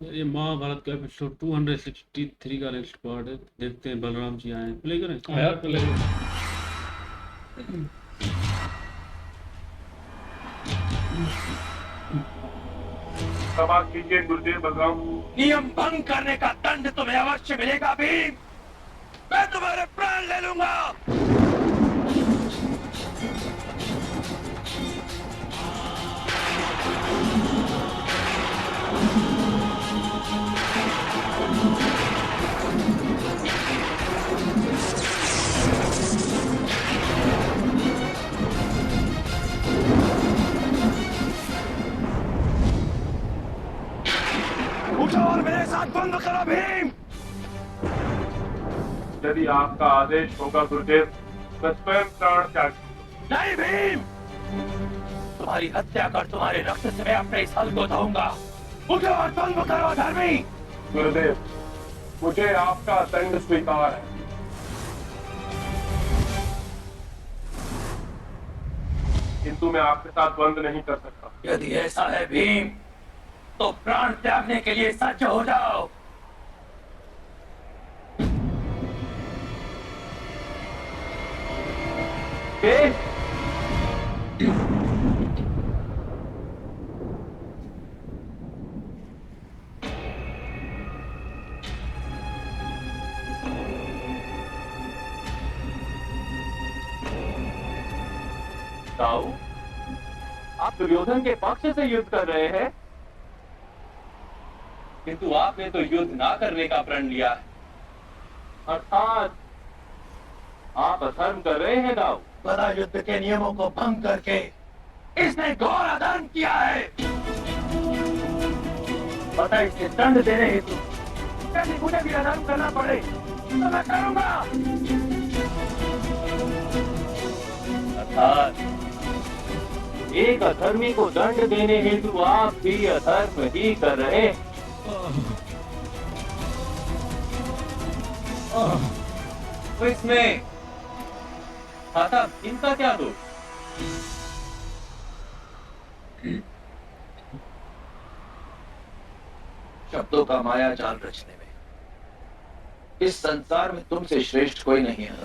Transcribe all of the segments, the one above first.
ये महाभारत का एपिसोड 263 का नेक्स्ट पार्ट है। देखते हैं बलराम जी आए प्ले करें। हाँ यार प्ले। क्षमा कीजिए गुरुदेव बलराम। नियम भंग करने का दंड तुम्हें अवश्य मिलेगा भीम। मैं तुम्हारे प्राण ले लूंगा। उठो और मेरे साथ बंद करो भीम। यदि आपका आदेश होगा गुरुदेव, मैं स्वयं प्राण त्याग। नहीं भीम, तुम्हारी हत्या कर तुम्हारे रक्त से मैं अपने इस हल को धोऊंगा। उठो और बंद करो धर्मी। गुरुदेव, मुझे आपका दंड स्वीकार है, किंतु मैं आपके साथ द्वंद नहीं कर सकता। यदि ऐसा है भीम, तो प्राण त्यागने के लिए सज्ज हो जाओ। ताऊ, आप दुर्योधन के पक्ष से युद्ध कर रहे हैं, किंतु आपने तो युद्ध ना करने का प्रण लिया है। अर्थात आप अधर्म कर रहे हैं दाऊ। गदा युद्ध के नियमों को भंग करके इसने घोर अधर्म किया है। पता इसके दंड देने हेतु यदि मुझे भी अधर्म करना पड़े तो मैं करूंगा। अर्थात एक अधर्मी को दंड देने हेतु आप भी अधर्म ही कर रहे हैं। तो इसमें माता इनका क्या दोष? शब्दों का माया जाल रचने में इस संसार में तुमसे श्रेष्ठ कोई नहीं है।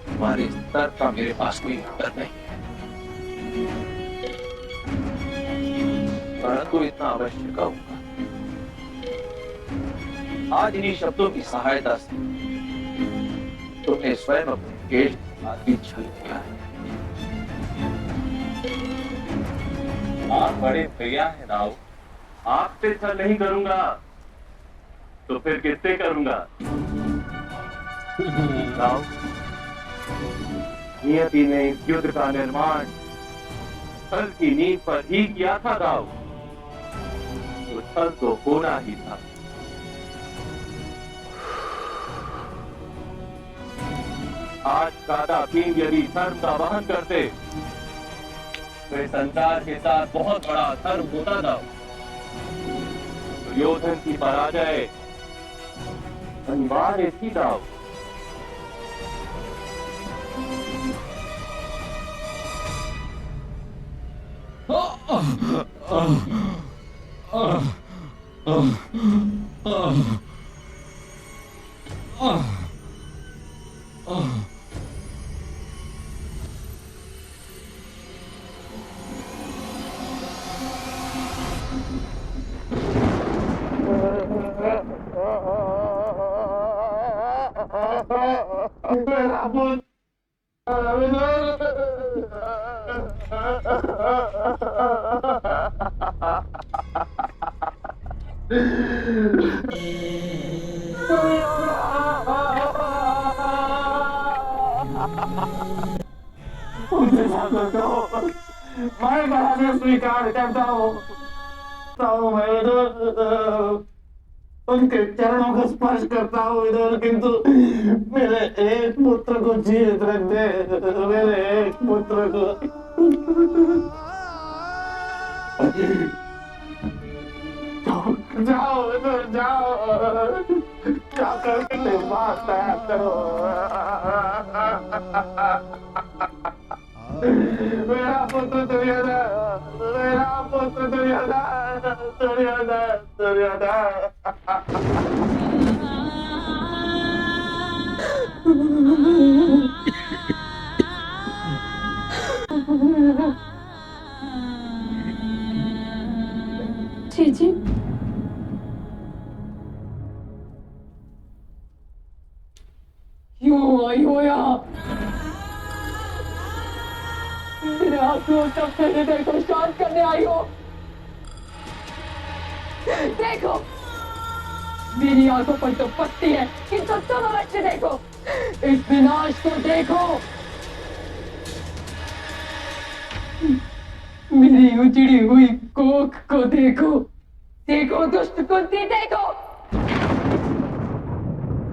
तुम्हारे स्तर का मेरे पास कोई उत्तर नहीं है, परंतु इतना अवश्य कहूंगा, आज इन्हीं शब्दों की सहायता से तुमने स्वयं अपने केश आदमी छल किया है। आप बड़े प्रिया हैं दाऊ। आपसे छल नहीं करूंगा तो फिर किससे करूंगा? दाऊ, नियति ने इस युद्ध का निर्माण छल की नींव पर ही किया था दाऊ। तो छल तो होना ही था। आज दादा भीम यदि धर्म का वहन करते तो इस संसार के साथ बहुत बड़ा धर्म होता था। दुर्योधन की पराजय अनिवार्य थी दाऊ। मैं बहादुर स्वीकार करता हूँ। उनके चरणों को स्पर्श करता हूँ इधर, किंतु मेरे एक पुत्र को जीवित रख दे, मेरे एक पुत्र को। जाओ इधर, जाओ जाकर के बात करो। मेरा पुत्र दुर्योधन मेरा पुत्र दुर्योधन, दुर्योधन, दुर्योधन। जीजी, क्यों आई हो यहाँ? मेरे आंसुओं का हृदय को शांत करने आई हो। देखो, मेरी आंखों पर तो पट्टी है, किंतु तुम अवश्य देखो, इस विनाश को देखो। मेरी उजड़ी हुई कोख को देखो, देखो दुष्ट कुंती देखो,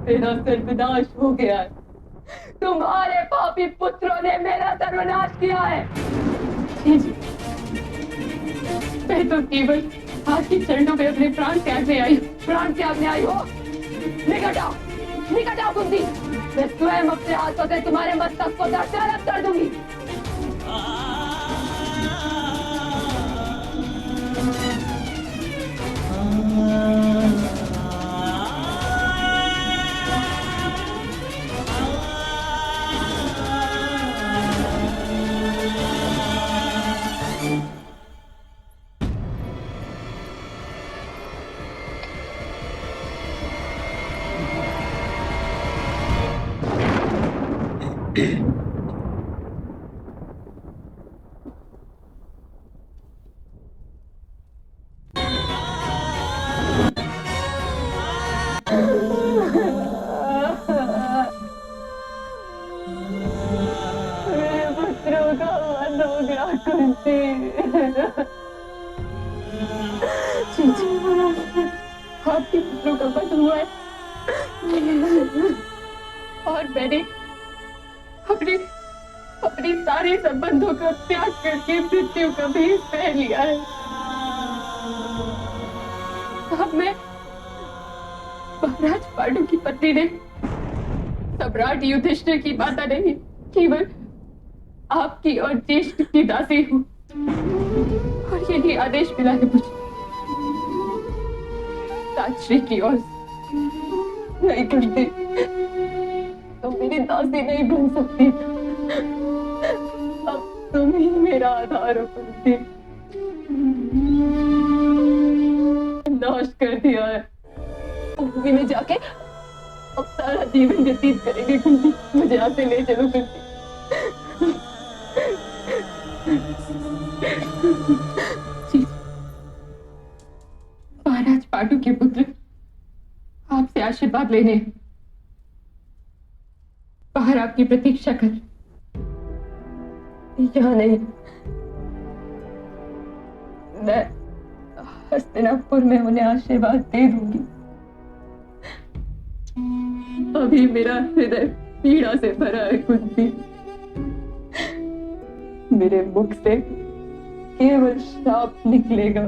मेरा सर्वनाश हो गया है। तुम्हारे पापी पुत्रों ने मेरा सर्वनाश किया है। जी जी, मैं तो केवल आपके चरणों में अपने प्राण त्यागने आई हूँ, प्राण त्यागने आई हो। निकट आओ, निकट आओ कुंती, मैं स्वयं अपने हाथों से तुम्हारे मस्तक को दर्शनरत कर दूंगी। मेरे पुत्रों का वध हो गया कुंती। जी जी, आपके पुत्रों का वध हुआ है और मैंने अपने अपने सारे संबंधों का त्याग करके मृत्यु का भेष पहन लिया है। अब मैं महाराज पांडु की पत्नी ने सम्राट युधिष्ठिर की माता नहीं, केवल आपकी और ज्येष्ठ की दासी हूँ, और यही आदेश मिला है मुझे राजश्री की ओर से। नहीं कुंती, तुम मेरी दासी नहीं बन सकती, अब तुम ही मेरा आधार हो कुंती। नाश कर दिया है, भूमि में जाके अब सारा जीवन व्यतीत करेंगे कुंती। मुझे यहाँ से ले चलो कुंती। जी, महाराज पांडु के पुत्र आपसे आशीर्वाद लेने बाहर आपकी प्रतीक्षा कर। यहाँ नहीं, मैं हस्तिनापुर में उन्हें आशीर्वाद दे दूंगी। अभी मेरा हृदय पीड़ा से भरा है कुंती। मेरे मुख से केवल श्राप निकलेगा।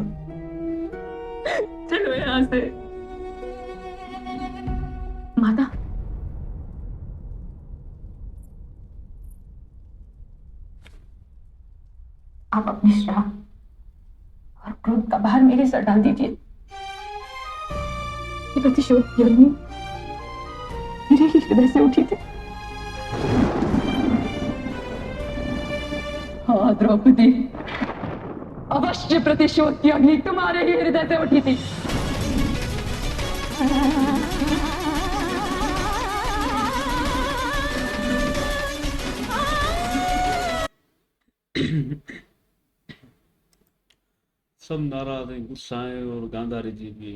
चलो यहाँ से। माता, आप अपने श्राप और क्रोध का भार मेरे सर डाल दीजिए। ये प्रतिशोध अग्नि मेरे ही हृदय से उठी थी। हाँ द्रौपदी, अवश्य प्रतिशोध की अग्नि तुम्हारे ही हृदय से उठी थी। सब नाराज हैं, गुस्सा है, और गांधारी जी भी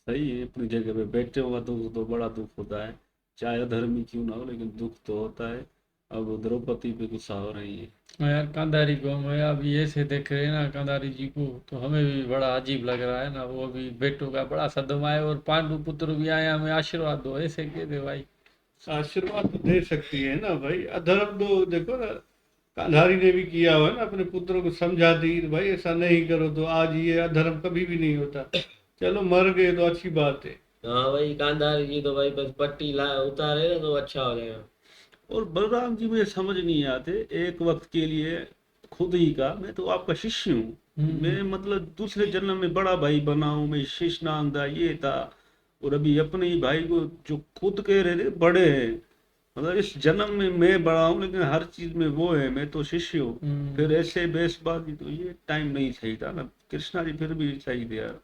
सही है अपनी जगह पे। बेटियों का दुख तो बड़ा दुख होता है, चाहे धर्मी क्यों ना हो, लेकिन दुख तो होता है। अब द्रौपदी पे गुस्सा हो रही है। हाँ यार, गांधारी को मैं अभी ऐसे देख रहे हैं ना गांधारी जी को, तो हमें भी बड़ा अजीब लग रहा है ना। वो भी बेटों का बड़ा सदमा है, और पांडु पुत्र भी आए, हमें आशीर्वाद दो, ऐसे कहते भाई। आशीर्वाद तो दे सकती है ना भाई, अधर्म तो देखो ना, गांधारी ने भी किया हुआ है ना, अपने पुत्रों को समझा दी भाई ऐसा नहीं करो, तो आज ये अधर्म कभी भी नहीं होता। चलो मर गए तो अच्छी बात है। हाँ भाई, गांधारी जी तो भाई बस पट्टी ला उतारे ना तो अच्छा हो जाएगा। और बलराम जी मुझे समझ नहीं आते, एक वक्त के लिए खुद ही कहा मैं तो आपका शिष्य हूँ, मैं मतलब दूसरे जन्म में बड़ा भाई बना हूँ, मैं शेषनाग था, ये था। और अभी अपने ही भाई को जो खुद कह रहे थे बड़े हैं, मतलब इस जन्म में मैं बड़ा हूँ लेकिन हर चीज में वो है, मैं तो शिष्य हूँ। फिर ऐसे बेसबाजी, तो ये टाइम नहीं सही था ना। कृष्णा जी फिर भी सही थे यार।